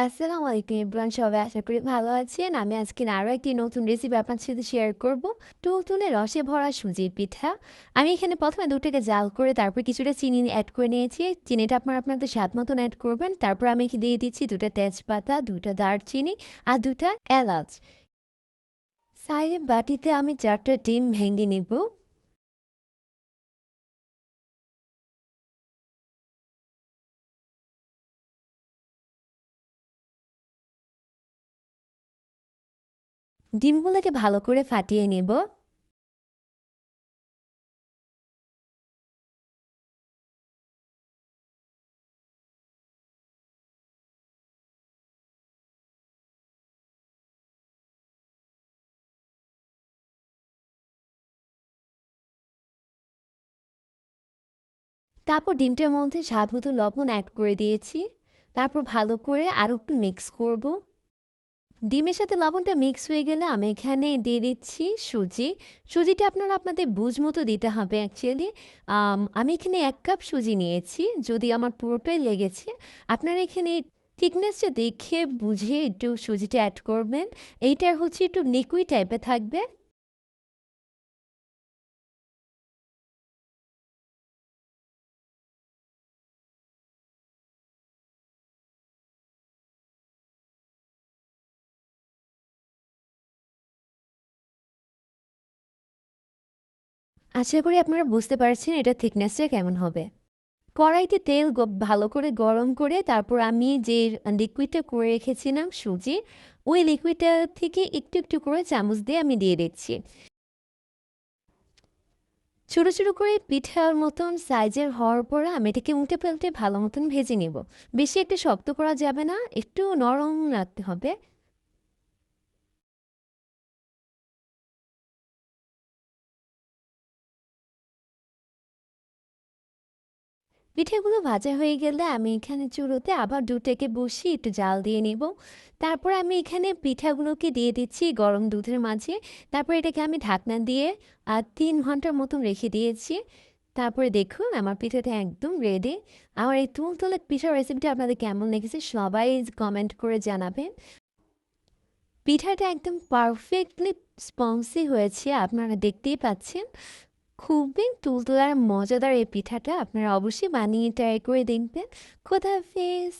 আসসালামু আলাইকুম এভরিওয়ান, সবাই আশা করি ভালো আছেন। আমি আজকে আরও একটি নতুন রেসিপি আপনার সাথে শেয়ার করব। টুলটুলে রসে ভরা সুজির পিঠা। আমি এখানে প্রথমে দুধটাকে জাল করে তারপর কিছুটা চিনি অ্যাড করে নিয়েছি। চিনিটা আপনাদের স্বাদ মতন অ্যাড করবেন। তারপর আমি দিয়ে দিচ্ছি দুটো তেজপাতা, দুটো দারচিনি আর দুটো এলাচ। সাইডে বাটিতে আমি 4টা ডিম ভেঙে নিব। ডিমগুলোকে ভালো করে ফাটিয়ে নেব। তারপর ডিমটার মধ্যে স্বাদ মতো লবণ অ্যাড করে দিয়েছি। তারপর ভালো করে আরও একটু মিক্স করব। ডিমের সাথে লবণটা মিক্স হয়ে গেলে আমি এখানে দিয়ে দিচ্ছি সুজি। সুজিটা আপনাদের বুঝ মতো দিতে হবে অ্যাকচুয়ালি। আমি এখানে 1 কাপ সুজি নিয়েছি, যদি আমার পুরোটাই লেগেছে। আপনারা এখানে থিকনেসটা দেখে বুঝে একটু সুজিটা অ্যাড করবেন। এইটা হচ্ছে একটু লিকুইড টাইপের থাকবে। আশা করি আপনারা বুঝতে পারছেন এটা থিকনেসটা কেমন হবে। কড়াইতে তেল ভালো করে গরম করে তারপর আমি যে লিকুইডটা করে রেখেছিলাম সুজি, ওই লিকুইডটা থেকে একটু একটু করে চামচ দিয়ে আমি দিয়ে দিচ্ছি। ছোট ছোট করে পিঠার মতন সাইজের হওয়ার পর আমি এটাকে উল্টে পাল্টে ভালো মতন ভেজে নেব। বেশি একটা শক্ত করা যাবে না, একটু নরম রাখতে হবে। পিঠেগুলো ভাজা হয়ে গেলে আমি এখানে চুলোতে আবার দুধটাকে বসিয়ে একটু জাল দিয়ে নেব। তারপর আমি এখানে পিঠাগুলোকে দিয়ে দিচ্ছি গরম দুধের মাঝে। তারপর এটাকে আমি ঢাকনা দিয়ে 3 ঘন্টার মতন রেখে দিয়েছি। তারপরে দেখুন আমার পিঠাটা একদম রেডি। আমার এই তুলতুলে পিঠার রেসিপিটা আপনাদের কেমন লেগেছে সবাই কমেন্ট করে জানাবেন। পিঠাটা একদম পারফেক্টলি স্পঞ্জি হয়েছে, আপনারা দেখতেই পাচ্ছেন। খুবই তুলতুলে আর মজাদার এই পিঠাটা আপনারা অবশ্যই বানিয়ে ট্রাই করে দেখবেন। খোদা হাফেজ।